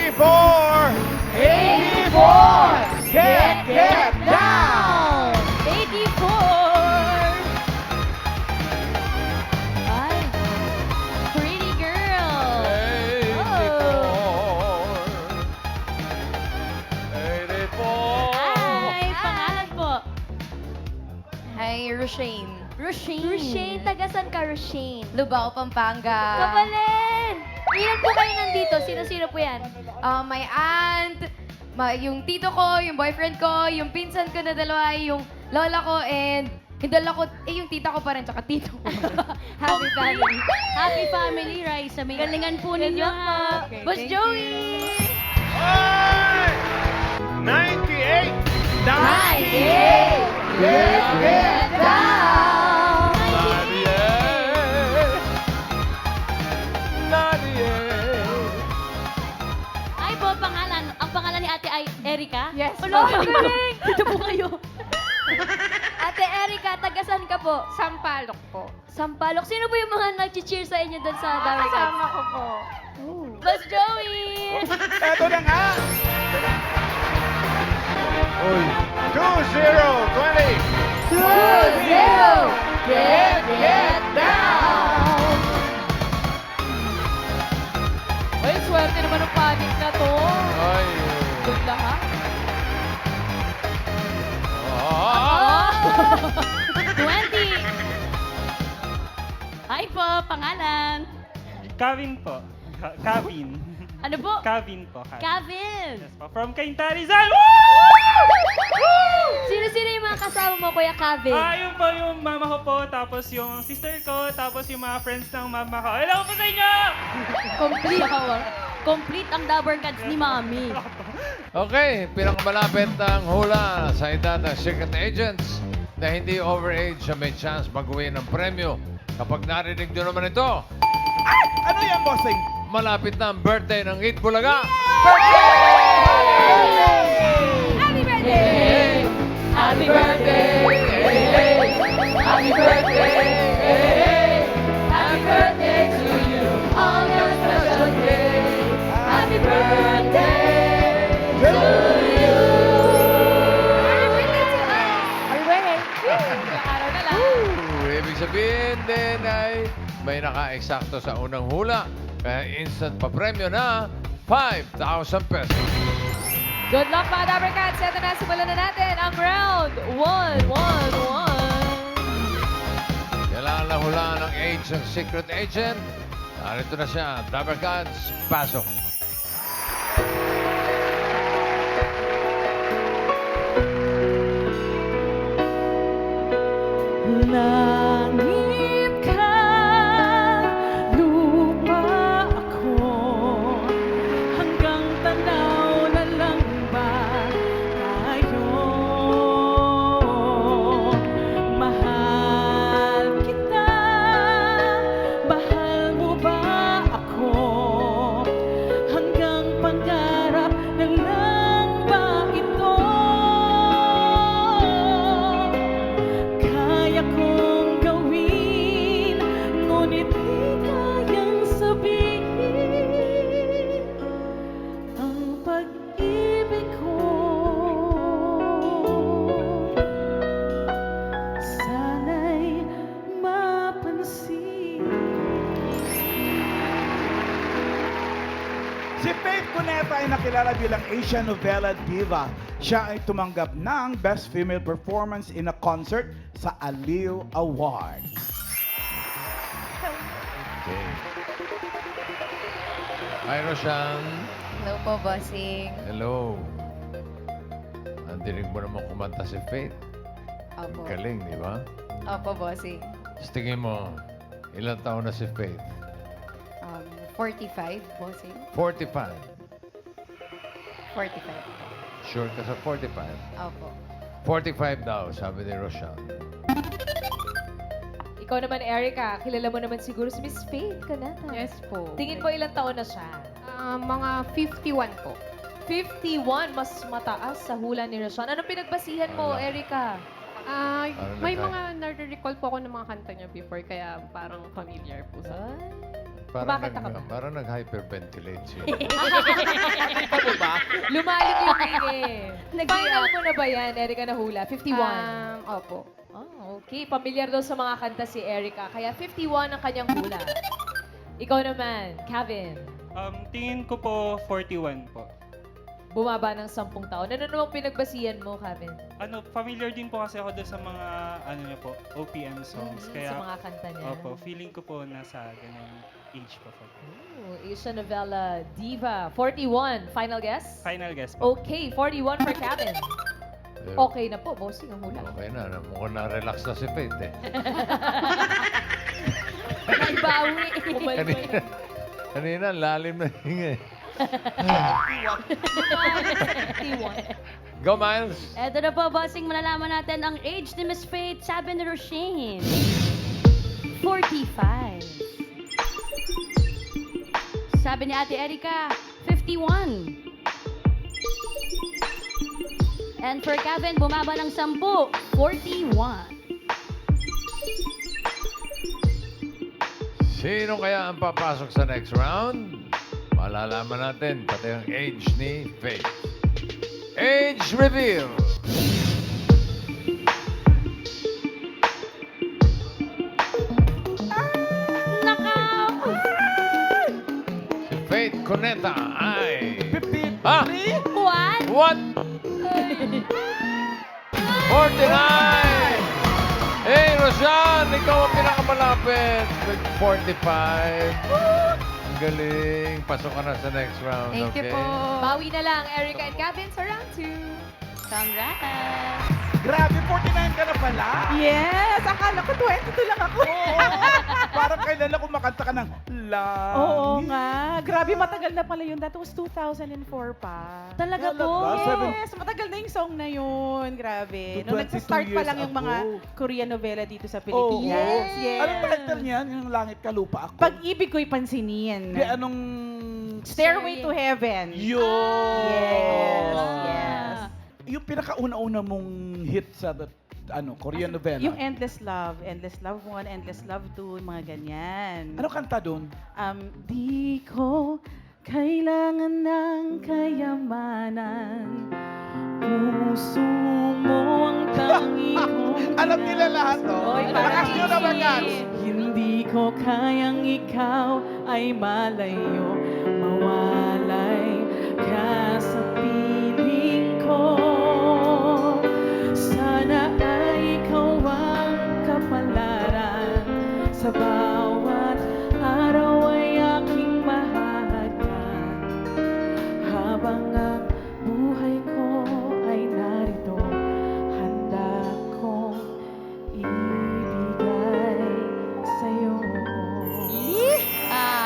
84! 84! Get down! 84! Ay, pretty girl. Oh. 84! Ay, pangalan po. Hi, Roshane. Roshane. Roshane, tagasan ka, Roshane. Lubao, Pampanga. Kapalin! Ilan po kayo nandito? Sino-sino po yan? My aunt, yung tito ko, yung boyfriend ko, yung pinsan ko na dalawa, yung lola ko, and yung dalawa ko, yung tita ko pa rin, tsaka tito ko. Happy family. Happy family, Raisa. May galingan po ninyo, ha? Okay, Boss thank Joey! Ay! 98! 98! Get down! 98! 98! Ay po, pangalan. Ang pangalan ni ate ay Erika? Yes. Hello, Ang galing! Dito po kayo. Ate Erika, tagasan ka po? Sampalok po. Sampalok. Sino po yung mga nag-cheer sa inyo doon sa Dara Cats? Kasama ko po. Boss Joey! Eto na nga! Uy! 20! 2-0! Get down! Uy, swerte naman ng panic na to. Ay! Good lahat. Ah! 20! Ay po, pangalan. Kavin po. Kavin. Ano po? Kavin po. Kevin! Yes po. From Cainta Rizal. Sino-sino yung mga kasama mo, Kuya Kevin? Yun po yung mama ko po, tapos yung sister ko, tapos yung mga friends ng mama ko. Hello po sa inyo! Complete. Complete ang Dabber Cats ni Mami. Okay, pinakamalapit ang hula sa edad ng Secret Agents na hindi overage siya may chance mag-uwi ng premyo. Kapag narinig nyo naman ito, Ano yan, bossing? malapit na ang birthday ng Eat Bulaga. Happy birthday! Happy birthday! Happy birthday! Happy birthday to you on your special day! Happy birthday to you! Happy birthday to us! Happy birthday! Ilang araw na lang. Ibig sabihin din ay may naka-eksakto sa unang hula. Kaya instant pa premyo na 5,000 pesos. Good luck mga Dabber Cats. Ito na, simulan na natin ang round 1-1-1. Kailangan lang hulaan ng age ng Secret Agent. Narito na siya, Dabber Cats, pasok. Langit ka, lupa ako, hanggang tanaw na lang ba tayo? Mahal kita, mahal mo ba ako, hanggang pangarap na lang ba ito? Kaya kong gawin, ngunit di kayang sabihin ang pag-ibig ko. Sana'y mapansin. Si Faith Cuneta ay nakilala bilang Asian Novela Diva. Siya ay tumanggap ng Best Female Performance in a Concert sa Aliw Awards. Okay. Hi, Roshan. Hello po, bossing. Hello. Nandinig mo naman kumanta si Faith. Opo. Galing, di ba? Opo, bossing. Sa tingin mo, ilang taon na si Faith? 45, bossing. 45. 45. Sure ka sa 45? Opo. 45 daw, sabi ni Roshan. Ikaw naman, Erica, kilala mo naman siguro si Miss Faith Cuneta. Yes po. Tingin mo ilang taon na siya? Mga 51 po. 51, mas mataas sa hula ni Rashawn. Anong pinagbasihan mo, Wala. Erica? May nagka- mga nare-recall po ako ng mga kanta niya before, kaya parang familiar po sa Ay. Parang nag-hyperventilate siya. Lumalim yung Final mo na ba yan, Erica Nahula? 51. Opo. Oh, okay. Pamilyar daw sa mga kanta si Erica. Kaya 51 ang kanyang hula. Ikaw naman, Kevin. Tingin ko po 41 po. Bumaba ng 10 taon. Ano namang pinagbasihan mo, Kevin? Familiar din po kasi ako doon sa mga, niya po, OPM songs. Kaya, Sa mga kanta niya. opo, feeling ko po nasa ganang age po. Oh, Asia Novella Diva. 41. Final guess? Final guess po. Okay, 41 for Kevin. Okay na po, bossing ang hula. Okay na. Mukhang na-relax na si Faith eh. Naibawi. Kanina, lalim na hinga eh. 51. Go, Miles! Eto na po, bossing, malalaman natin ang age ni Miss Faith. Sabi ni Roshane, 45. Sabi ni Ate Erica, 51. And for Kevin, bumaba ng 10, 41. Sino kaya ang papasok sa next round? Malalaman natin pati ang age ni Faith. Age reveal! Si Faith Cuneta ay... 53? Ah! What? What? 49! Hey, Roshan! Ikaw ang pinakamalapit with 45. Ang galing. Pasok ka na sa next round, Thank okay? you po. Bawi na lang, Erica and Kevin sa round 2. Congrats! Grabe, 49 ka na pala. Yes! Akala ko 22 lang ako. Oo. Parang kailan lang kumakanta ka ng Langit. Oo nga. Grabe, matagal na pala yun. That was 2004 pa. Talaga Talaga? po? Yes, matagal na yung song na yun. Grabe. To Nung 22 nagsa-start pa years lang yung mga ago. Korean novela dito sa Oo. Pilipinas. Yes. Anong title niyan? Yung Langit ka, Lupa ako? Pag-ibig ko'y pansinin. Di, anong... Stairway to Heaven. Yun! Yes. Ah. Yes. Yung pinakauna-una mong hit sa Korean novela. Yung Endless Love 1, Endless Love 2, mga ganyan. Ano kanta doon? Di ko kailangan ng kayamanan. Puso mo ang tangi kong Alam nila lahat to. Oy, Lakas nyo naman yan. Hindi ko kayang ikaw ay malayo, mawalay ka sa piling ko. Sana ay ikaw ang kapalaran, sa bawat araw ay aking mahahagkan. Habang ang buhay ko ay narito, handa kong ibigay sa'yo.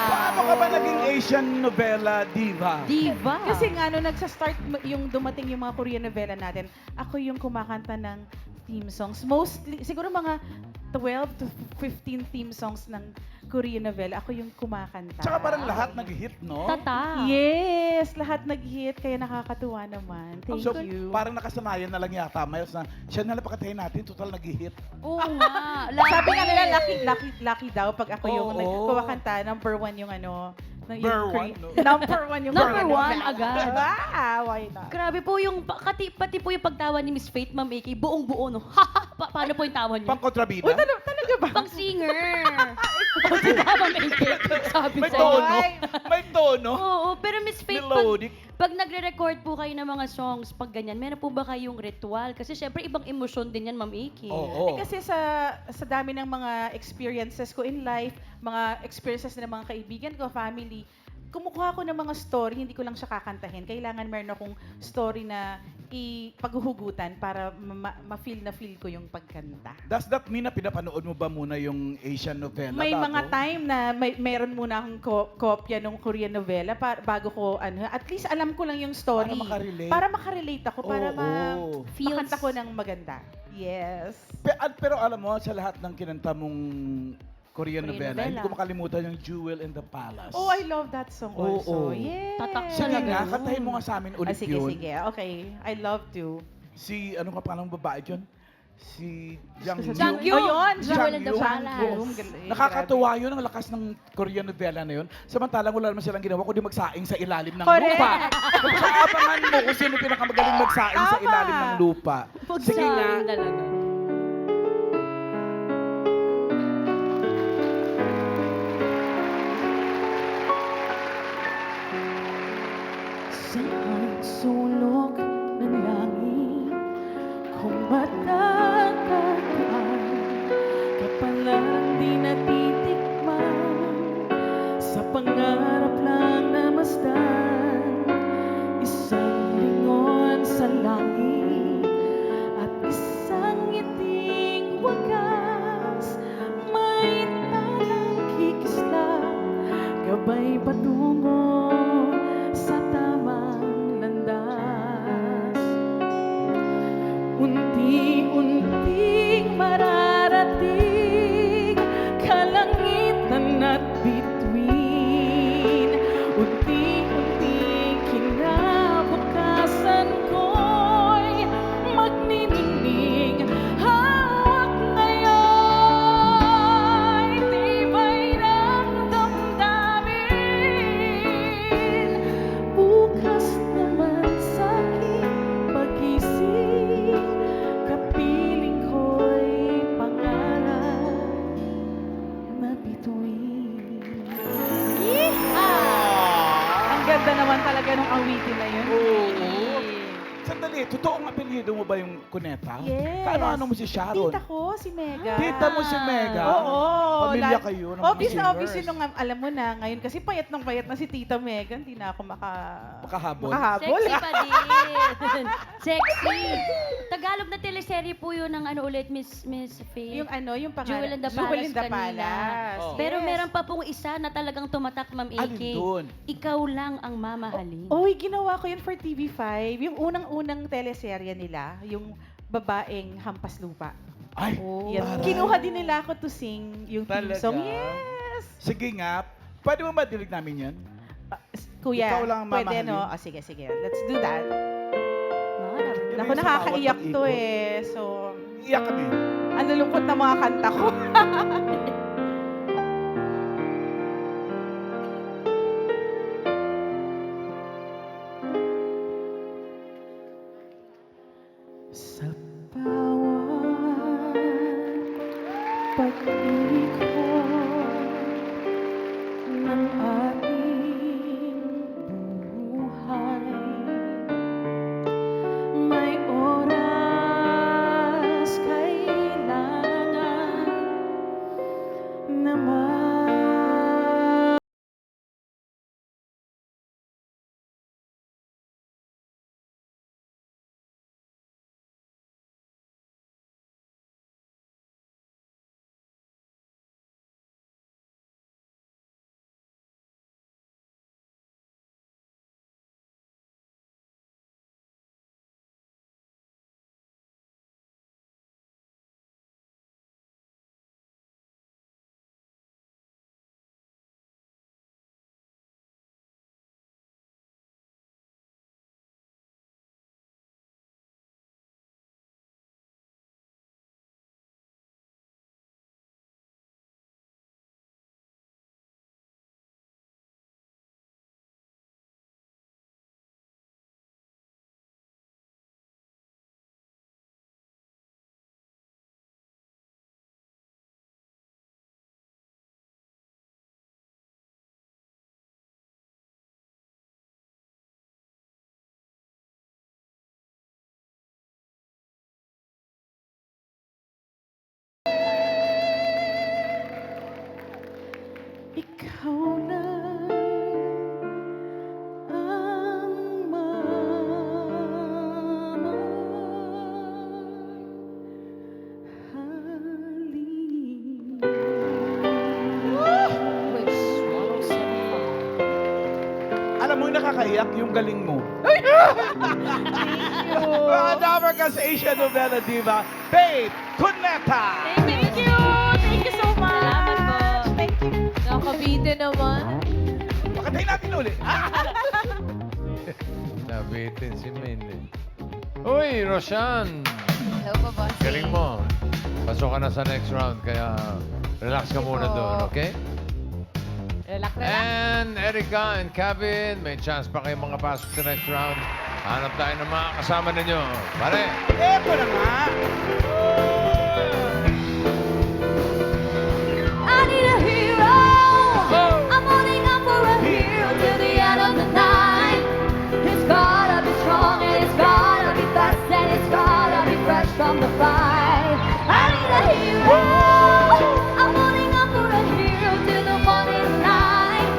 Paano ka ba naging Asian novela diva? Diva. Kasi nga, nung nagsa-start yung dumating yung mga Korean novela natin, ako yung kumakanta ng theme songs. Mostly, siguro mga 12 to 15 theme songs ng Korean novela, ako yung kumakanta. Tsaka parang lahat nag-hit, no? Tata. Yes, lahat nag-hit, kaya nakakatuwa naman. Thank So, you. parang nakasanayan na lang yata, Miles, na siya na lang pakatayin natin, total nag-hit. Oo nga. Sabi nga nila, lucky daw pag ako yung Oo. kumakanta, number 1 yung ano, yung Number Korean- one, no? Number 1 yung Number Korean one novela. agad. Ah, why not? Grabe po yung, pati po yung pagtawa ni Miss Faith, Ma'am Aki, buong-buo, no? Paano po yung tawa niyo? Pang-kontrabida? Uy, talaga ba? Pang singer. Diba, Ma'am Aki? Sabi May sa'yo. tono. May tono. Oo, pero Miss Faith, Melodic. pag nagre-record po kayo ng mga songs, pag ganyan, meron po ba kayong ritual? Kasi syempre, ibang emosyon din yan, Ma'am Aki. Oo. Kasi sa dami ng mga experiences ko in life, mga experiences ng mga kaibigan ko, family, kumukuha ko ng mga story, hindi ko lang siya kakantahin. Kailangan meron akong story na ipaghuhugutan para ma-feel na feel ko yung pagkanta. Does that mean na pinapanood mo ba muna yung Asian novela May bago? mga time na meron muna akong kopya ng Korean novela bago ko, at least alam ko lang yung story. Para makarelate. Para makarelate ako, para Oo. makanta ko ng maganda. Yes. Pero alam mo, sa lahat ng kinanta mong Korean novela, novela. hindi ko makalimutan yung Jewel in the Palace. Oh, I love that song also. Oo. Yes. Tatak Sige talaga nga, yun. kantahin mo nga sa amin ulit Sige, yun. sige. Okay. I love to. Si, ano ka palang babae dyan? Si Jang Jang Yoon. Yoon. Oh, yun. Jewel in the Jang Palace. Yoon. Galing. Nakakatuwa yun ang lakas ng Korean novela na yun. Samantalang wala naman silang ginawa kundi magsaing sa ilalim ng Correct. lupa. Pag-aabangan mo kung sino pinakamagaling magsaing sa Tama. ilalim ng lupa. Sige nga. Sayang talaga. Saan sulok ng langit kung matatagpuan ka palang di natitikman sa pangarap lang na masdan isang lingon sa langit at isang ngiting wagas may talang kikislap gabay patungo sa tamang landas. Unti-unting mararating kalangitan at bituin. Unti-unting kinabukasan ko'y magniningning. Hawak ngayon, tibay ng damdamin. Bukas naman sa aking pag-isip, kapiling ko'y pangarap na bituin. Ang ganda naman talaga ng awitin na yun. Oo. Sandali, totoong apelyido mo ba yung Cuneta? Yes. Ano mo si Sharon? Tita ko, si Mega. Tita mo si Mega? Oo. Pamilya kayo ng mga Obvious na singers. obvious yun nung, alam mo na, ngayon kasi payat na si Tita Mega, hindi na ako Makahabol. makahabol. Sexy pa din. Sexy. Tagalog na teleserye po yun ng ano ulit, Miss Faye. Yung ano, yung pangalan. Jewel in the Jewel in the Palace kanina. Palace. Oh. Pero Yes. meron pa pong isa na talagang tumatak, Ma'am Alin AK. dun? Ikaw lang ang mamahalin. Oy, ginawa ko yun for TV5. Yung unang-unang teleserye nila, yung babaeng hampas lupa. Ay, Yan. aray. Kinuha din nila ako to sing yung theme Talaga? song. Yes! Sige nga, pwede mo madilig namin yan? Kuya, Ikaw lang ang pwede mamahalin. no? Sige. Let's do that. Yan Ako yung sa nakakaiyak bawat to pag-ikot. eh. So, Iyak kami. ang lulungkot na mga kanta ko. Sa bawat pag-ikot ng ating buhay, may oras kailangan naman. Ikaw lang ang mamahalin. Alam mo yung nakakaiyak yung galing mo. Thank you. Mga Dabarkas Asia Novela Diva, Faith Cuneta! Thank you. Thank you so much. Salamat po. Thank you. Nakabite naman. Pakatayin natin ulit. Nabitin si Mindy. Uy, Roshan! Hello po, bossing. Galing mo. Pasok ka na sa next round, kaya relax ka muna doon, okay? Relax, relax. And Erica and Kevin, may chance pa kayong mga pasok sa next round. Hanap tayo ng mga kasama ninyo. Pare! Eto na nga. I need a hero. I'm holding on for a hero till the end of the night. He's gotta be strong and he's gotta be fast and he's gotta be fresh from the fight. I need a hero. I'm holding on for a hero till the morning light.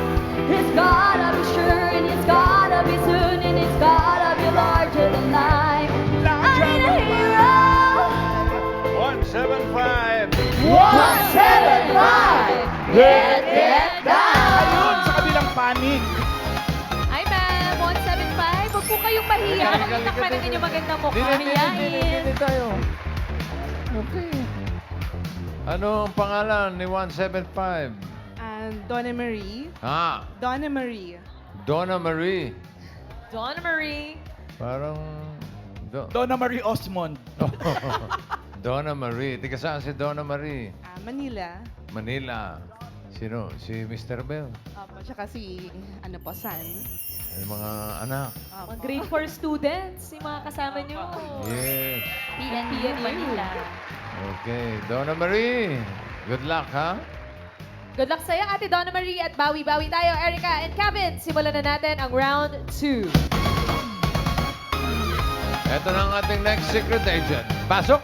He's gotta be sure and he's gotta be soon and he's gotta be larger than life. I need a hero. 175! 175. Get down. Ayun, sa kabilang panig. Hi, ma'am. 175. Huwag po kayong mahiya. Magkita ka ng inyong magandang mukha. Dili tayo. Okay. Ano ang pangalan ni 175? Donna Marie. Donna Marie. Donna Marie. Parang... Donna Marie Osmond. Donna Marie. Tika saan si Donna Marie? Manila. Manila. Sino? Si Mr. Bell. Opo, tsaka si, San. Yung mga anak. Mga grade 4 students, yung mga kasama nyo. Yes. PNU Manila. Okay. Donna Marie. Good luck, ha? Good luck sa'yo, Ate Donna Marie. At bawi-bawi tayo, Erica and Kevin. Simulan na natin ang round 2. Ito na ang ating next secret agent. Pasok!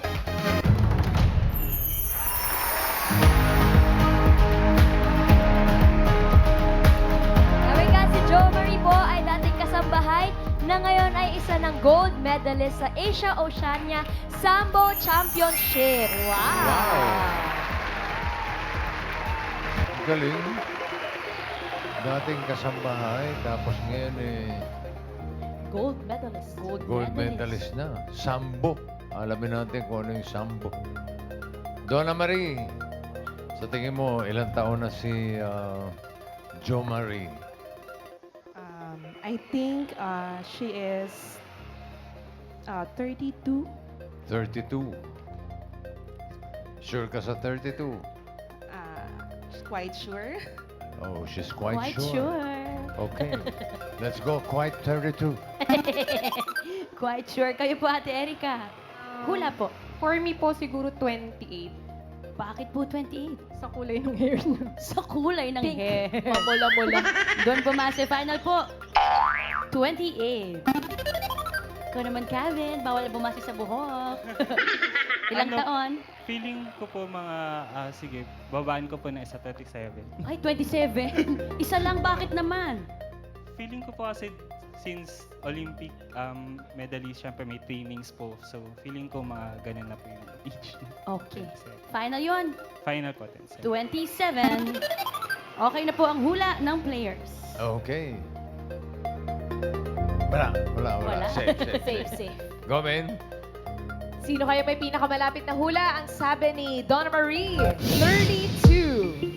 Sabi nga si Jo Marie po ay dating kasambahay na ngayon ay isa ng gold medalist sa Asia Oceania Sambo Championship. Galing. Dating kasambahay, tapos ngayon Gold medalist. gold medalist na. Sambo. Alamin natin kung ano yung sambo. Donna Marie, sa tingin mo, ilang taon na si Jo Marie? I think she is 32. 32. Sure ka sa 32? Quite sure. Oh, she's quite, Quite sure. Okay. Let's go. Quite 32. Quite sure. Kayo po, Ate Erica. Hula po. For me po, siguro 28. Bakit po 28? Sa kulay ng hair niya. Sa kulay ng Pink. hair. Mamula-mula. Doon bumase. Final po. 28. Ikaw naman, Kevin. Bawal bumase sa buhok. Ilang Ano? taon? Feeling ko po sige, babaan ko po na isa 37. Ay, 27. Isa lang. Bakit naman? Feeling ko po kasi since Olympic medalist, syempre may trainings po. So, feeling ko mga ganun na po yung age. Okay. Final yon. Final po, 10. 27. Okay na po ang hula ng players. Okay. Wala. Safe. Go, men. Sino kaya may pinakamalapit na hula? Ang sabi ni Donna Marie, 32.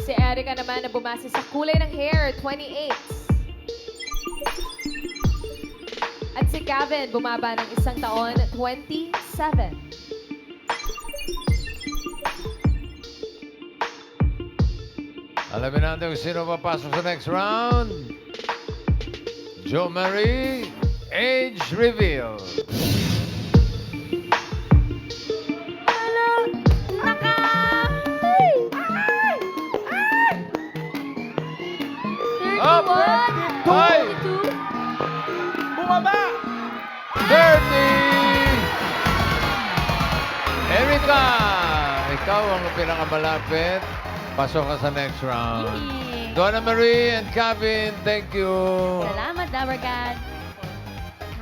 Si Erica naman na bumase sa kulay ng hair, 28. At si Kevin bumaba ng isang taon, 27. Alamin natin kung sino papasok sa next round. Jo Marie, age reveal. Up! Ay! Bumaba! 30! Erica! Ikaw ang pinakamalapit. Pasok ka sa next round. Yee. Donna Marie and Kevin, thank you. Salamat, Dabargad.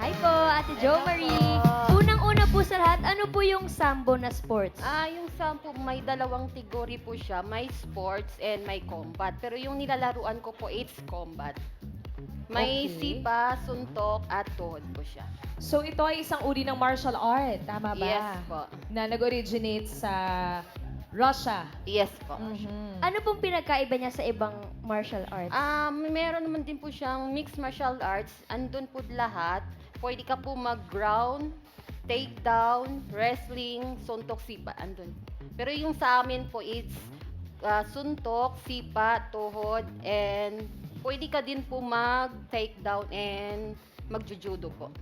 Hi po, Ate Jo Marie. Unang-una po sa lahat, ano po yung sambo na sports? Yung sampo, may dalawang tigori po siya. May sports and may combat. Pero yung nilalaruan ko po, it's combat. May Okay. sipa, suntok, at tuhod po siya. So ito ay isang uri ng martial art, tama ba? Yes po. Na nag-originate sa Russia. Yes po. Mhm. Ano pong pinagkaiba niya sa ibang martial arts? Meron naman din po siyang mixed martial arts. Andun po lahat. pwede ka po mag-ground, takedown, wrestling, suntok, sipa, andun. Pero yung sa amin po, it's suntok, sipa, tuhod, and pwede ka din po mag-takedown and mag-judo po.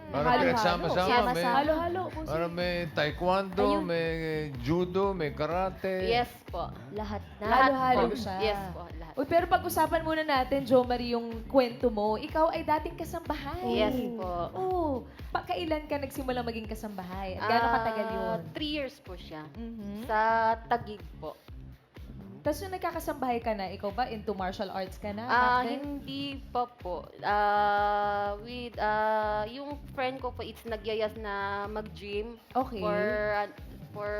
Parang pinagsama-sama. Yes, May, Halo-halo po. parang may taekwondo, Ayun. may judo, may karate. Yes po. Lahat na. Halo-halo po. siya. Yes po, lahat. Uy, pero pag-usapan muna natin, Jo Marie, yung kwento mo. Ikaw ay dating kasambahay. Yes po. Oo. Kailan ka nagsimula maging kasambahay? At gaano katagal yun? 3 years po siya. Mhm. Sa Taguig po. Tapos yung nagkakasambahay ka na, ikaw ba into martial arts ka na? back then? Hindi pa po. Yung friend ko po, it's nagyayas na mag-gym. Okay. For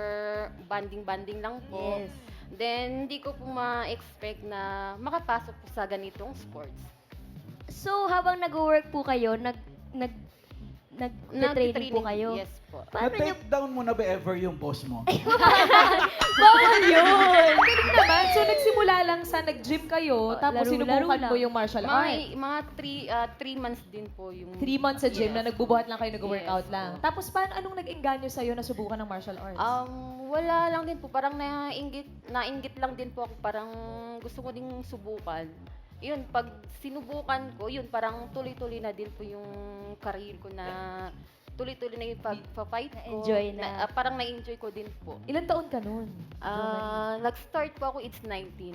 banding-banding lang po. Yes. Then, hindi ko po ma-expect na makapasok po sa ganitong sports. So, habang nag-work po kayo, nag-training po kayo? Yes po. Paano nyo? Na-take down mo na ba ever yung boss mo? Bawal yun! Galing naman. So, nagsimula lang sa nag-gym kayo, tapos laro-laro sinubukan lang. mo yung martial arts. Mga 3 months din po yung... 3 months sa gym Yes. na nagbubuhat lang kayo, nag-workout Yes, lang. po. Tapos, anong nag-engganyo sa'yo na subukan ng martial arts? Wala lang din po. Parang nainggit lang din po ako. Parang gusto ko ding subukan. Yun, pag sinubukan ko, yun, parang tuloy-tuloy na din po yung career ko na tuloy-tuloy na yung pag-fight ko. Na-enjoy na. Parang na-enjoy ko din po. Ilan taon ka nun? Nag-start po ako, it's 19.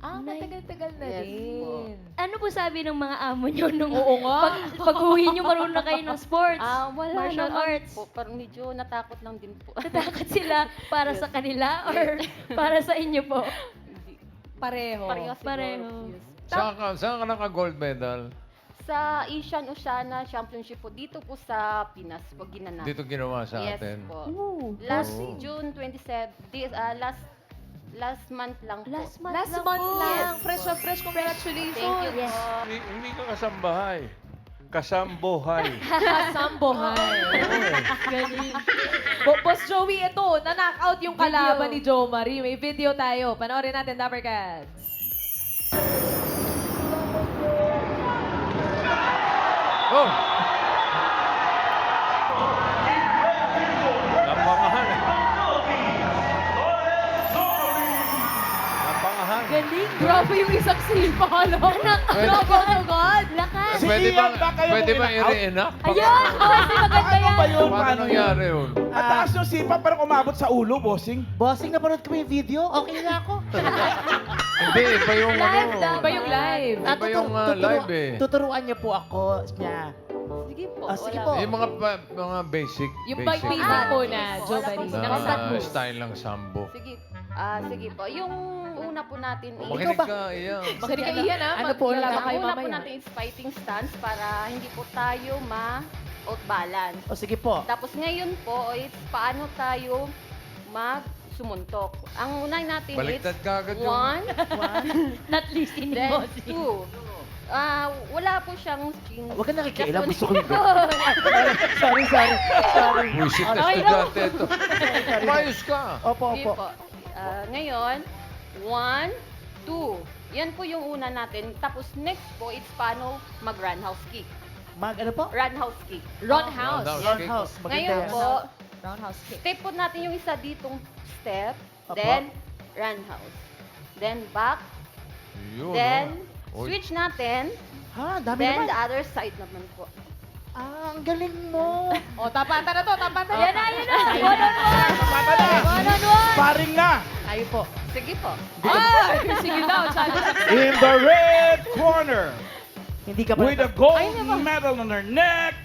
Matagal-tagal na Yes, din. Ano po sabi ng mga amo nyo nung Oo nga. pag-uwi nyo marunong na kayo ng sports? Wala martial naman arts? po. Parang medyo natakot lang din po. Natakot sila para Yes. sa kanila or para sa inyo po? Pareho. Pareho siguro. Pareho. Yes. Saan ka naka-gold medal? Sa Asian Oceania Championship po, dito po sa Pinas po ginanap. Dito ginawa sa yes atin. po. Ooh. Last Oh. June 27, last month lang po. Last month Last lang month po. lang. Yes, Fresh po. na fresh. Congratulations. Thank you Yes. po. Hindi ka kasambahay. Kasambohay. Kasambohay. Galing. Boss Joey, ito, na-knockout yung kalaban ni Jo Marie. May video tayo. Panoorin natin, Dapper Cats. Oh! Napangahan eh. Napangahan. Galing. Grabe yung isang sipa, no? Oh God! Lakas! Pwede Ian, bang, baka yung pwede bang in-out? i-reenact? Ayun! Bossing, maganda Ano ba yan! yun? Paano nangyari yun? Mataas yung sipa, parang umabot sa ulo, bossing. Bossing, napanood ko yung video. Okay na ako. Hindi, iba yung Live ano. daw. Iba yung live. Iba yung live eh. Tuturuan niyo po ako niya. Sige po. Sige wala po. Yung mga basic. Yung basic po na, Jo Marie. Wala Na pong combat Na moves. style ng sambo. Sige. Sige po. Yung una po natin is... Makinig ka, Iyan. Makinig ka iyan, ha? Ano po, Maglalaban Ang kayo una po mamaya. natin is fighting stance para hindi po tayo ma-outbalance. O sige po. Tapos ngayon po is paano tayo mag-sumuntok. Ang una natin Baliktad is ka agad yung... Not listening, then bossing. 2. Wala po siyang string. Huwag ka nakikialam. Just Gusto ko yung Sorry. Wisit na Okay estudyante ito. Umayos ka. Opo, Sige po. Ngayon, 1, 2. Yan po yung una natin. Tapos next po, it's paano mag-roundhouse kick. Ano po? Roundhouse kick. Roundhouse. Roundhouse. Roundhouse. Maganda Ngayon yan. po, Roundhouse kick. step po natin yung isa ditong step, Apo. then roundhouse. Then back, Yun, then oh. Uy. switch natin, Ha, dami then naman. the other side naman po. Ang galing mo. O, tapatan na to, tapatan. Yan na, yan na! One on one! One on one! Sparring na! Tayo po. Sige po. Ay, sige daw, challenge. In the red corner, Hindi ka pa. with a gold medal on her neck,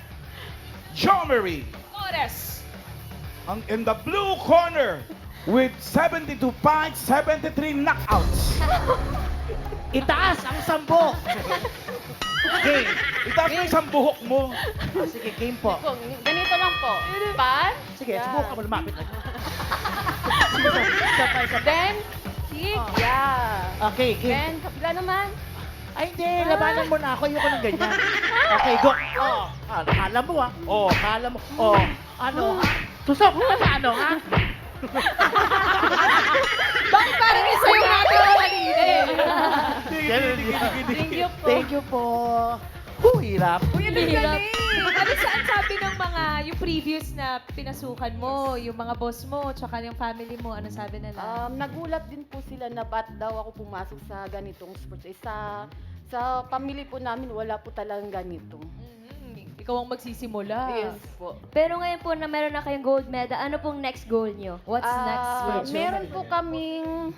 Jo Marie. Ores. In the blue corner, with 72 fights, 73 knockouts. Itaas ang sambo. Okay, itaas mo yung isang buhok mo. Sige, game po. Po, ganito lang po. Pan, Sige, yeah. subukan ka mo lumapit. Then, kick, yeah. Okay, game. Then, kapila naman. Ay, hindi. Labanan mo na ako. Ayoko ng ganyan. Okay, go. Oh, akala mo ah. Oh, akala mo. Oh, ano? Tusok mo na ano, ha? Bakit parang isa yung natin ang kanina eh? Digi, digi, digi, digi. Thank you po. Thank you po. Hirap. Uy, ang galing! Ano saan sabi ng mga, yung previous na pinasukan mo, yung mga boss mo, tsaka yung family mo, ano sabi nila? Nagulat din po sila na ba't daw ako pumasok sa ganitong sports. Sa family po namin, wala po talagang ganito. Ikaw ang magsisimula. Yes po. Pero ngayon po na meron na kayong gold medal, ano pong next goal nyo? What's next with Meron po kaming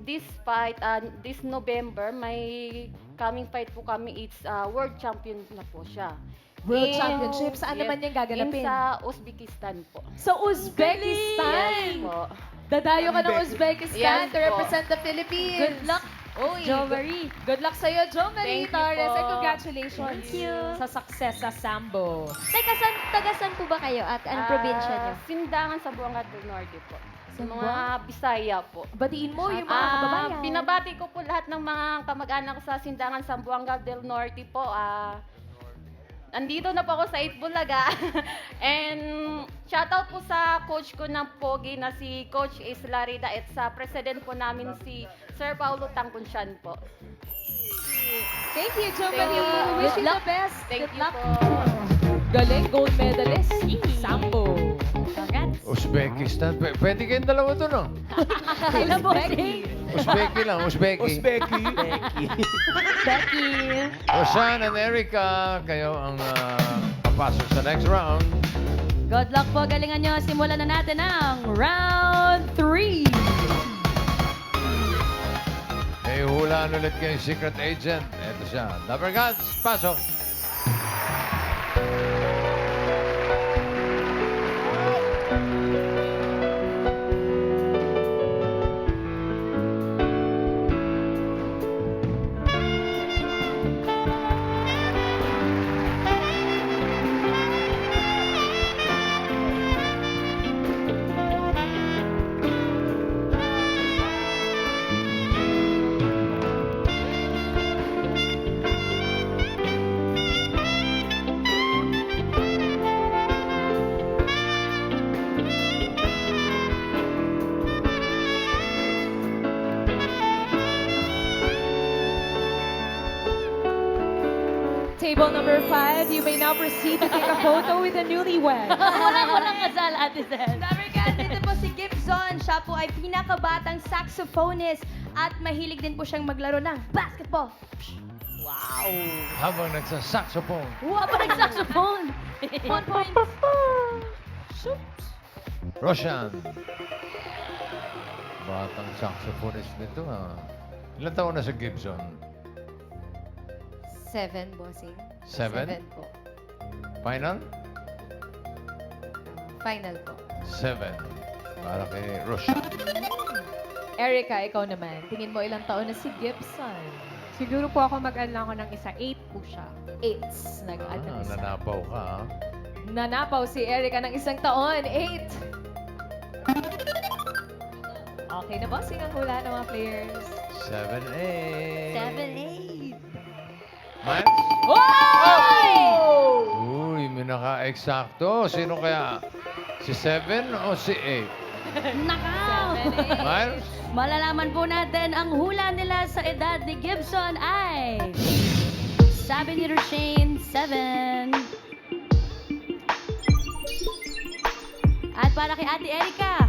this fight, this November, may coming fight po kami. It's World Champion na po siya. World Championship? Saan naman yung gaganapin? Sa Uzbekistan po. Sa Uzbekistan! Yes po. Dadayo ka ng Uzbekistan Yes to po. represent the Philippines. Good luck, Uy, Jo Marie. Good luck sa'yo, Jo Marie Thank you Torres. po. And congratulations Thank you. sa success sa Sambo. Teka, taga-san po ba kayo at anong probinsya nyo? Sindangan sa Buanga del Norte po. Sa mga Buanga? Bisaya po. Batiin mo yung mga kababayan. Binabati ko po lahat ng mga kamag-anak ko sa Sindangan sa Buanga del Norte po. Nandito na po ako sa 8 Bulaga. And shoutout po sa coach ko ng Pogi na si Coach Islarida at sa president po namin si Sir Paulo Tangkunsyan po. Thank you, Jo Thank Marie. you po. Wish Good you luck. the best. Thank Good you luck. po. Galing, gold medalist. Sambo. Congrats. Uzbekistan. Pwede kayong dalawa doon, no? Kailan po, Becky? Uzbeki lang, Uzbeki. Uzbeki. Becky. Roshan and Erica, kayo ang papasok sa next round. Good luck po, galingan nyo. Simulan na natin ang round 3. May hulaan ulit kayong secret agent. Ito siya. Dapper Gods, pasok. Table number 5, you may now proceed to take a photo with the newlywed. Walang kasal, Ate Sel. Dabarkas, dito po si Gibson. Siya po ay pinakabatang saxophonist at mahilig din po siyang maglaro ng basketball. Habang nagsasaxophone. Wow, pa nag-saxophone. 1 point. Roshan. Batang saxophonist nito, ha? Ilan taon na sa Gibson? 7, bossing. 7? 7 po. Final? Final po. 7. Para kay Roshan. Erica, ikaw naman. Tingin mo ilang taon na si Gibson? Siguro po ako mag-ano ako ng isa. 8 po siya. 8. Nag-add ng isa. Nanapaw ka, ha? Nanapaw si Erica ng isang taon. 8. Okay na, bossing ang hula ng mga players. 7-8. 7-8. Miles? Oy! Uy, may naka-eksakto. Sino kaya? Si 7 o si 8? Nakaw! Miles? Malalaman po natin ang hula nila sa edad ni Gibson ay... Sabi ni Roshane, 7. At para kay Ate Erica,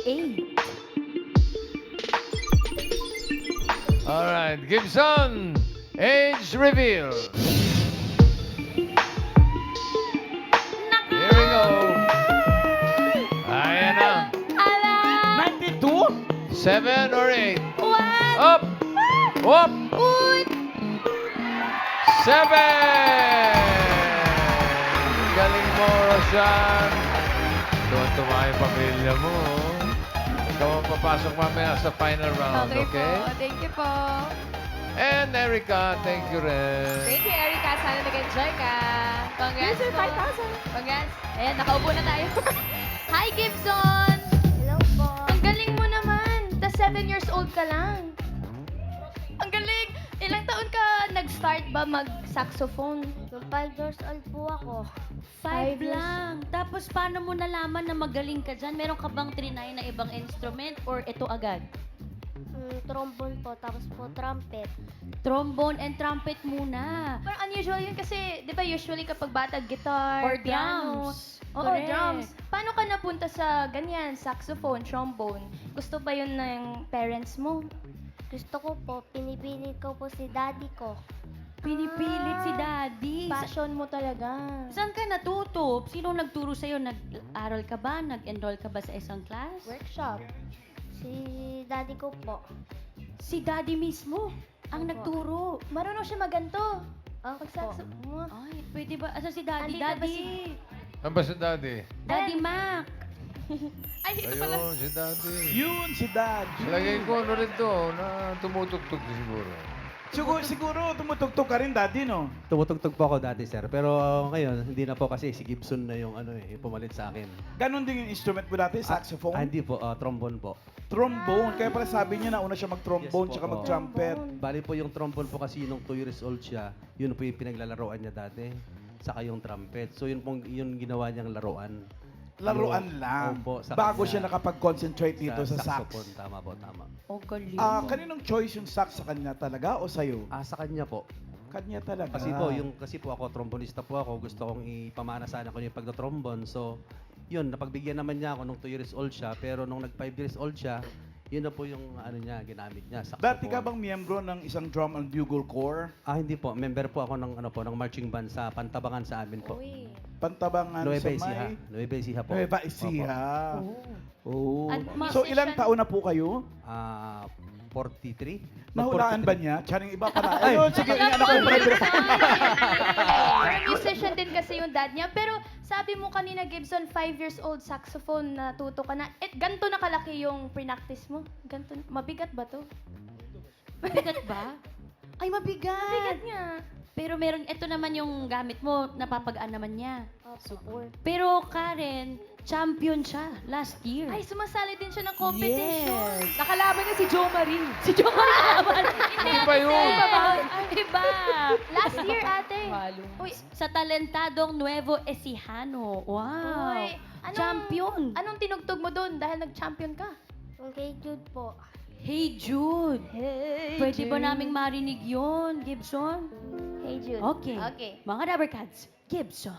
8. Alright, Gibson. Age reveal. Here we go. Ayan na. 92? 7 or 8? What? Up! Up! Uy! 7! Galing mo, Roshan. Tuwan-tuwa yung pamilya mo. Ikaw ang papasok mamaya sa final round, okay? po. Thank you po. And Erica, thank you rin. Thank you, Erica. Sana nag-enjoy ka. Congrats Here's your po. 5,000. Congrats. Ayan, nakaupo na tayo. Hi, Gibson! Hello po. Ang galing mo naman. 7 years old ka lang. Ang galing! Ilang taon ka nag-start ba mag-saxophone? 5 years old po ako. 5 lang. Tapos paano mo nalaman na magaling ka dyan? Meron ka bang trinay na ibang instrument or ito agad? Trombone po, tapos po trumpet. Trombone and trumpet muna. Parang unusual yun kasi, di ba usually kapag bata, guitar, Or piano. drums. Oo, Correct. drums. Paano ka napunta sa ganyan, saxophone, trombone? Gusto ba yun ng parents mo? Gusto ko po, pinipilit ko po si daddy ko. Pinipilit si daddy. Passion mo talaga. Saan ka natuto? Sino nagturo sa'yo? Nag-aral ka ba? Nag-enroll ka ba sa isang class? Workshop. Si daddy ko po. Si daddy mismo ang Opo. nagturo. Marunong siya maganto. Opo. Pag-saxophone. Ay, pwede ba? Asa si daddy? Andito ba Daddy. Ano ba si Daddy? Daddy Mac. Ay, ito pala. Ayun, si Daddy. Yun, si Dad. Lagay ko ano rin to, na tumutugtog siguro. Siguro tumutugtog ka rin, Daddy, no? Tumutugtog po ako dati, sir. Pero ngayon, hindi na po kasi si Gibson na yung pumalit sa akin. Ganon din yung instrument mo dati, saxophone? Hindi po, trombone po. Trombone. Kaya pala sabi niya na una siya mag-trombone Yes po, tsaka oo. mag-trumpet. Bali po yung trombone po kasi nung 2 years old siya, yun po yung pinaglalaroan niya dati. Saka yung trumpet. So yun pong yung ginawa niyang laruan. Laruan lang. Opo, sa Bago kanya. siya nakapag-concentrate dito sa sax. saxophone. Tama po, tama. Oh, galing. Kaninong choice yung sax sa kanya talaga o sa'yo? Sa kanya po. Kanya talaga. Kasi po ako, trombonista po ako. Gusto kong ipamana sana ko yung pagto-trombone. So, yun, napagbigyan naman niya ako nung 2 years old siya. Pero nung nag 5 years old siya, yun na po yung ginamit niya, saxophone. Dati ka bang miyembro ng isang drum and bugle corps? Hindi po. Member po ako ng ng marching band sa Pantabangan sa amin po. Uy. Pantabangan Nueva sa Ecija. may... Nueva Ecija po. Nueva Ecija. Oh. At So musician- ilang taon na po kayo? 43. Nahulaan ba niya? Charing iba pala. Ayun, sige, yung anak ko brother. Parang musician din kasi yung dad niya. Pero sabi mo kanina, Gibson, 5 years old, saxophone, natuto ka na. Ganto na kalaki yung pre-practice mo? Ganto, mabigat ba to? Mabigat ba? Ay, mabigat. Mabigat nga. Pero meron, ito naman yung gamit mo, napapagaan naman niya. Support. Pero Karen, champion siya last year. Ay, sumasali din siya ng competition. Yes. Nakalaban niya si Jo Marie. Si Joe Marie. Hindi, Iba yun. Iba. Last year, ate. Halo. Uy, Sa talentadong Nuevo Ecijano. Wow. Uy, Champion. Anong tinugtog mo doon dahil nag-champion ka? Okay, Jude po. Hey Jude. Hey, Pwede ba naming marinig yon, Gibson? Hey, Jude. Okay. Okay. Mga Rubber Cats, Gibson.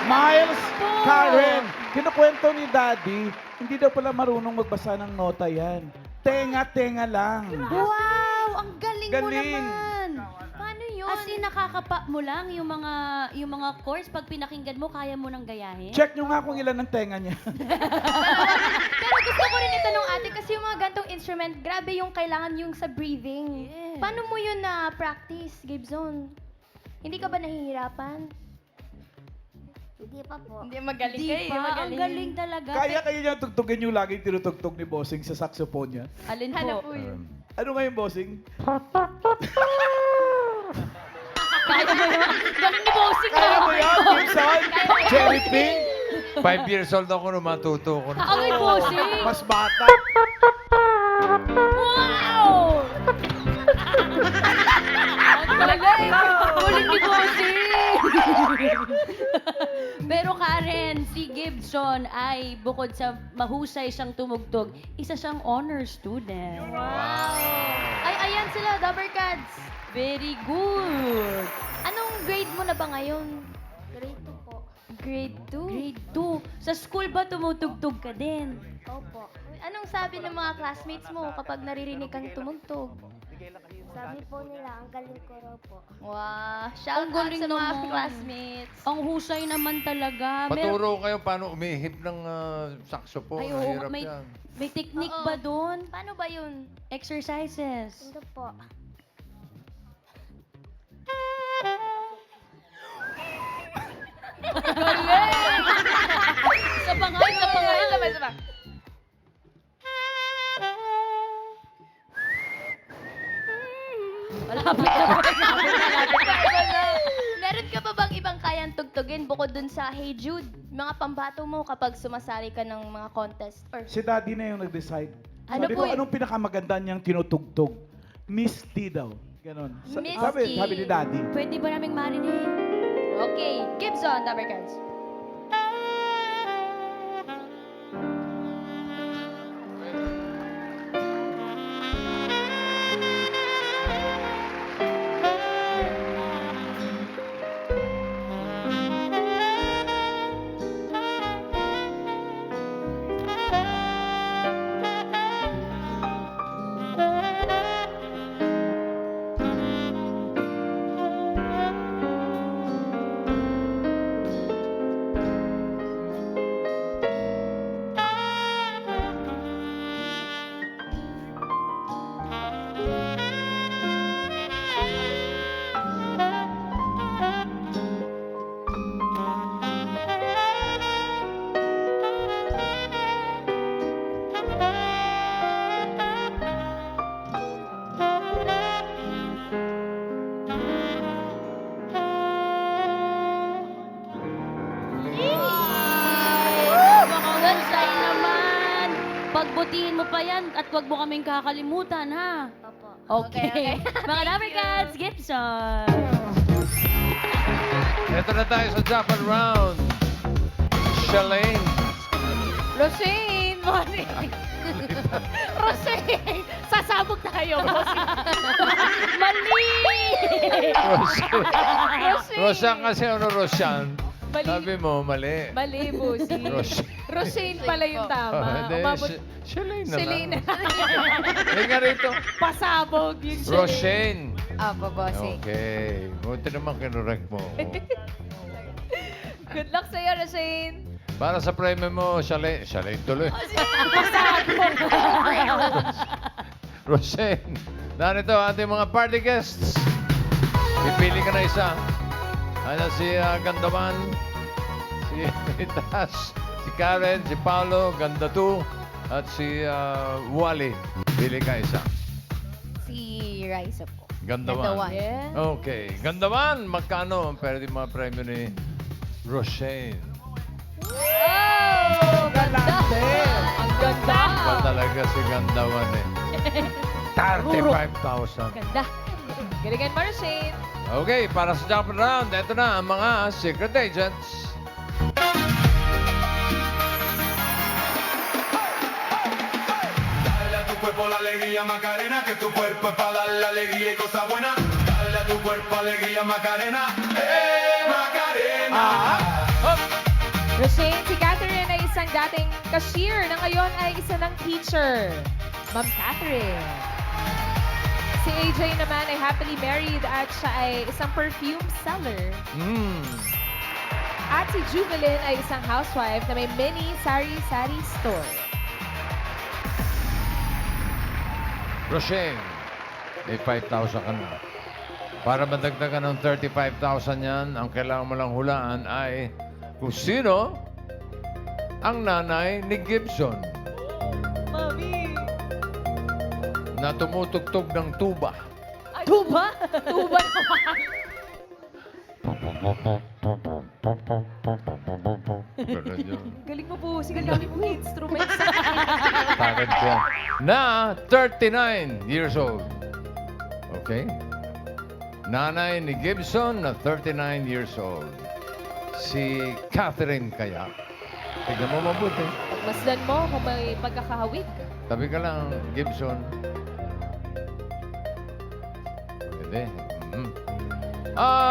Miles, Karen, kinukwento ni Daddy, hindi daw pala marunong magbasa ng nota yan. Tenga-tenga lang. Wow! Ang galing, mo Galing. naman! Paano yun? As in, nakakapa mo lang yung mga chords. Pag pinakinggan mo, kaya mo nang gayahin? Check nyo nga kung ilan ang tenga niya. Pero gusto ko rin itanong ate kasi yung mga gantong instrument, grabe yung kailangan yung sa breathing. Yeah. Paano mo yun na practice, Gibson? Hindi ka ba nahihirapan? Hindi pa po. Hindi, magaling Di pa, ang galing talaga. Kaya kayo niya tugtugin yung laging tinutugtog ni Bossing sa saxophone niya. Alin Ano po? po yun? Ano nga yung Bossing? Kaya mo yun? Galing ni Bossing. Kaya mo yan, Gibson? Cherry Pink? 5 years old ako nung matuto ko. Ang ay Bossing. Mas bata. Wow! Ang galing! Galing ni Bossing! Pero Karen, si Gibson ay bukod sa mahusay siyang tumugtog, isa siyang honor student. Wow! Ay, ayan sila, Double Cards. Very good! Anong grade mo na ba ngayon? Grade 2 po. Grade 2? Grade 2. Sa school ba tumutugtog ka din? Opo. Anong sabi ng mga classmates mo kapag naririnig kang tumugtog? Sabi po nila, ang galing ko raw po. Wow, shout Ang out galing sa mga naman. classmates. Ang husay naman talaga. Paturo kayo paano umihip ng saxophone. Ay, oo, Mahirap may, yan. may technique Oo. ba doon? Paano ba yun? Exercises. Ito po. Isa pa nga, isa pa nga. Isa pa. Malapit na. Meron ka pa bang ibang kayang tugtugin bukod dun sa Hey Jude? Mga pambato mo kapag sumasali ka ng mga contest or Si Daddy na yung nag-decide. Ano Sabi po ko, yun? anong pinakamaganda niyang tinutugtog? Misty daw. Ganon. Misty. Sabi ni Daddy. Pwede ba naming marinig? Okay, Gibson, number cards. Husay naman. Pagbutihin mo pa yan at wag mo kaming kakalimutan, ha? Opo. Okay. Mga number cards, Gibson. Ito na tayo sa Japan round. Shalane. Rosane, morning. Rosane, sasabog tayo, bossing. Mali! Roshan kasi ano Roshan? Mali. Sabi mo, mali. Mali, bossing. Rosane pala yung tama. Hindi, Umabot. Shalane na Celine. lang. Halika rito. Pasabog yung Celine. Roshane. Apo, bossing. Okay. Buti naman kinurek mo. Good luck sa'yo, Rosane. Para sa premium mo, Shalane. Shalane tuloy. Roshane. Narito ang ating mga party guests. Pipili ka na isa. Ano si Gandaman, si Ritas, si Karen, si Paolo, Ganda 2, at si Wally. Pili ka isa. Si Raisa po. Gandaman. Yeah. Okay. Gandaman, magkano ang pwede mga premyo ni Roshane? Oh, ganda. Ang ganda. Ba talaga si Gandaman eh. 35,000. Ganda. Galingan mo, Rosane. Okay, para sa jump round, ito na ang mga secret agents. Dale a tu cuerpo la alegría Macarena, que tu cuerpo es para dar la alegría y cosas buenas. Dale a tu cuerpo alegría Macarena, Macarena. Rosane, si Catherine ay isang dating cashier na ngayon ay isa ng teacher. Ma'am Catherine. Si AJ naman ay happily married at siya ay isang perfume seller. At si Jubilin ay isang housewife na may mini sari-sari store. Roshane, may 5,000 ka na. Para madagdagan ng 35,000 yan, ang kailangan mo lang hulaan ay kung sino ang nanay ni Gibson Mami! na tumutugtog ng tuba. Tuba? Tuba naman. Ganun yun. Galing mo po. Sige, galing mo instruments. Talent ko yan. Na 39 years old. Okay? Nanay ni Gibson na 39 years old. Si Catherine kaya. Tignan mo mabuti. Masdan mo kung may pagkakahawig. Tabi ka lang, Gibson. Pwede.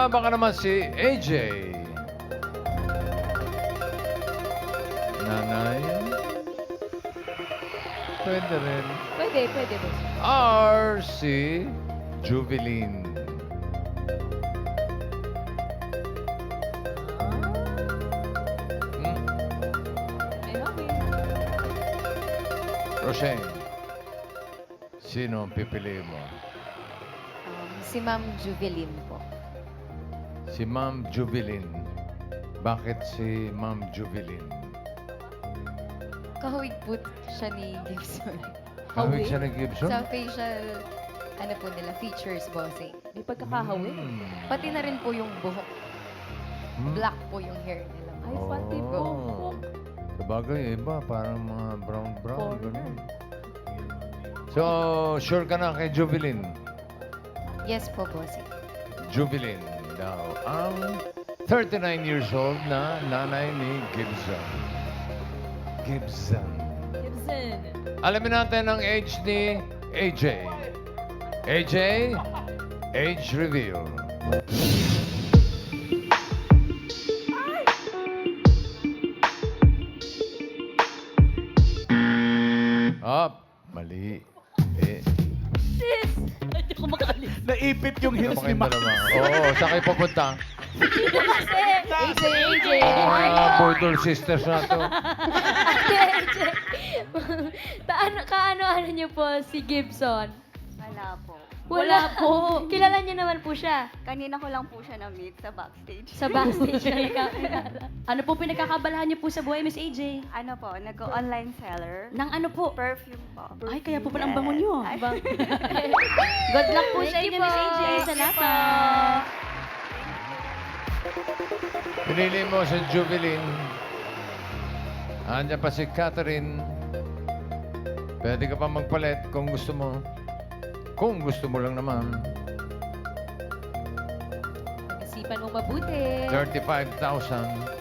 Baka naman si AJ. Nanay. Pwede rin. Pwede, pwede. RC Jubilin. Hmm? Rochelle, sino ang pipiliin mo? Si Ma'am Jubilin po. Si Ma'am Jubilin. Bakit si Ma'am Jubilin? Kahawig po siya ni Gibson. Kahawig siya ni Gibson? Sa facial, ano po nila, features, bossing. May pagkakahawig. Pati na rin po yung buhok. Hmm? Black po yung hair nila. Ay, pati po. Sabagay, iba. Parang mga brown-brown. Ganun. So, sure ka na kay Jubilin? Yes po, bossing. Jubilin daw ang 39 years old na nanay ni Gibson. Gibson. Alamin natin ang age ni AJ. AJ, age reveal. Mali. Sis! Hindi ko makaalis. Naipit yung heels ni Max. Oo, saan kayo pupunta? Dito kasi. AJ. Budol sisters na to. Kaano-ano niyo po si Gibson? Wala po. Wala po. Kilala niyo naman po siya. Kanina ko lang po siya na-meet sa backstage. Sa backstage na nagkakilala. Ano po pinagkakabalahan niyo po sa buhay, Miss AJ? Ano po, nag-online seller. Nang ano po? Perfume po. Ay, kaya po pala ang bango niyo. Ay. Good luck po sa Thank inyo, you Miss po. AJ. Thank you Salamat. Pinili mo si Jubilin. Andiyan pa si Catherine. Pwede ka pa magpalit kung gusto mo. Kung gusto mo lang naman. Pag-isipan mo mabuti. 35,000.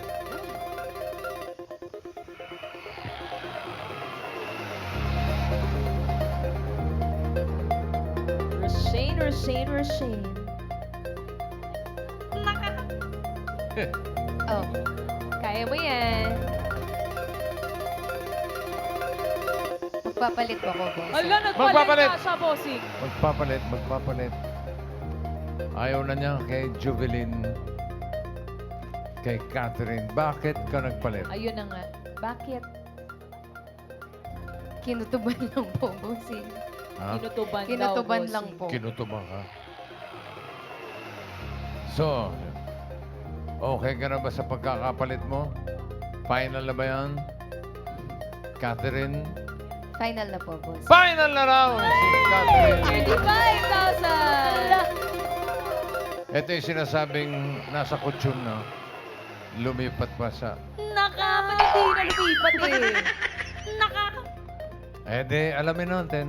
Roshane. Oh, kaya mo yan. Magpapalit po ako, boss. Ala, Magpapalit! na siya, bossing. Magpapalit. Ayaw na niya kay Jubilin. Kay Catherine. Bakit ka nagpalit? Ayun na nga. Bakit? Kinutuban lang po, bossing. Ha? Kinutuban lang po. Kinutuban ka. So, okay ka na ba sa pagkakapalit mo? Final na ba yan? Catherine? Final na po, boss. Final na raw! Si Catherine. 35,000! Ito yung sinasabing nasa kutsyon na lumipat pa sa... Nakapatid na lumipat eh. Eh di, alamin natin.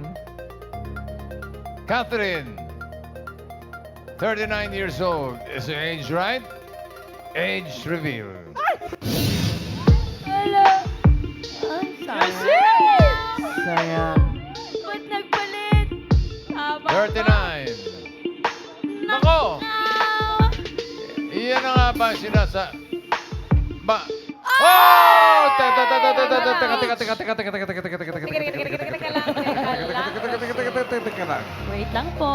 Catherine, 39 years old. Is her age right? Age reveal. Sayang. Ba't nagpalit? 39. Nako! Iyan na nga ba sinasa... Ba... Oh! Teka lang. Wait lang po.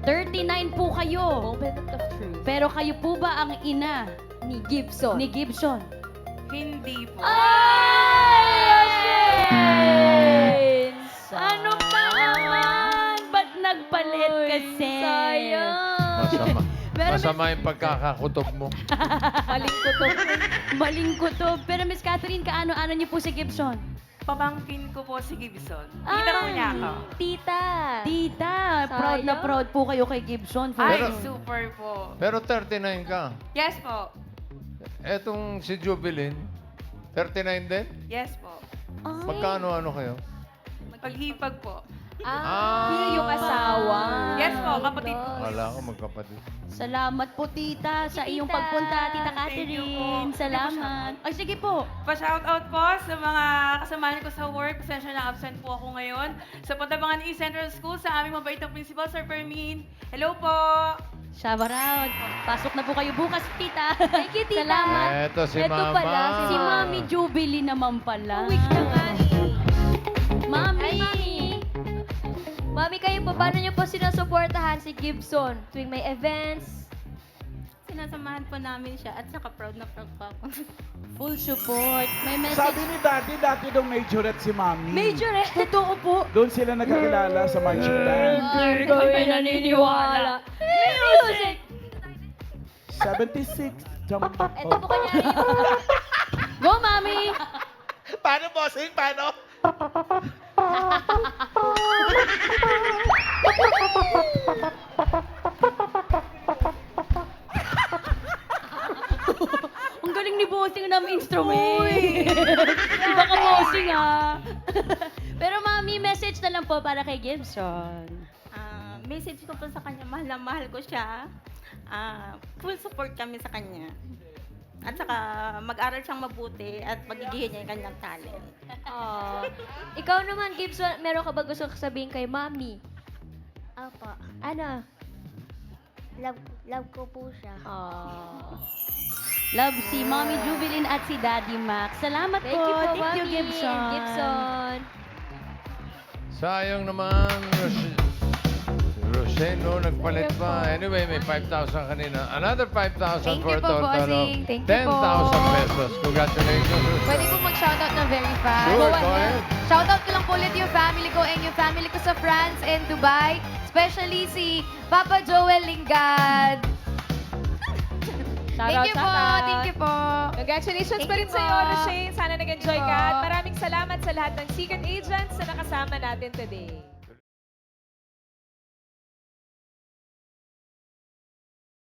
39 po kayo. Moment of truth. Pero kayo po ba ang ina Ni Gibson. ni Gibson? Hindi po. Ano ba naman? Ba't nagpalit kasi? Masama. Pero Masama yung pagkakakutob mo. Maling kutob. Maling kutob. Pero Miss Catherine, kaano-ano niyo po si Gibson? Pamangkin ko po si Gibson. Tita. Tita, proud na proud po kayo kay Gibson. Pero- super po. Pero 39 ka. Yes po. Etong si Jubilin, 39 din? Yes po. Magkano-ano kayo? Paghipag po. Yung asawa. Yes po, kapatid ko. Wala ko magkapatid. Salamat po, tita, sa iyong pagpunta, Tita Thank you Catherine. po. Salamat. Ay, sige po. Pa-shoutout po sa mga kasamahan ko sa work. Pasensya na absent po ako ngayon. Sa Patabangan East Central School, sa aming mabait na principal, Sir Fermin. Hello po! Shower out. Pasok na po kayo bukas, tita. Thank you, tita. Salamat. Eto si Eto Mama. pala, si Mami Jubilee naman pala. Week na nga eh. Mami. Hi, Mami. Mami, kayo po, paano niyo po sinusuportahan si Gibson tuwing may events? Sinasamahan po namin siya at saka proud na proud pa ako. Full support. May message. Sabi ni Daddy, dati daw majorette si Mami. Majorette? Totoo po. Doon sila nagkakilala sa marching band. Hindi kami naniniwala. Music! 76. Jump. Ito po kanya Go, Mami! Paano, bossing? Paano? Ang galing ni Bossing ng instrument. Iba ka, Bossing, ha? Pero, Mami, message na lang po para kay Gibson. Message ko po sa kanya, mahal na mahal ko siya. Full support kami sa kanya. At saka mag-aral siyang mabuti at pagigihin niya yung kanyang talent. Ikaw naman, Gibson, meron ka ba gusto sabihin kay Mami? Opo. Ano? Love ko po siya. Love si Mommy Jubilin at si Daddy Max. Salamat Thank po. you po, Thank you, Mami. Gibson. Gibson. Sayang naman, Roseno nagpalit pa. Anyway, may 5,000 kanina. Another 5,000 Thank for a you po, total bossing. of Thank you 10,000 po. pesos. Congratulations, Roseno. Pwede po mag-shoutout na very fast. Sure, go ahead. Shoutout ko lang po ulit yung family ko and yung family ko sa France and Dubai. Especially si Papa Joel Lingad. Thank you po. Thank you po. Congratulations Thank pa you rin sa iyo, po. Roshane. Sana nag-enjoy Thank you ka. po. At maraming salamat sa lahat ng Secret Agents na nakasama natin today.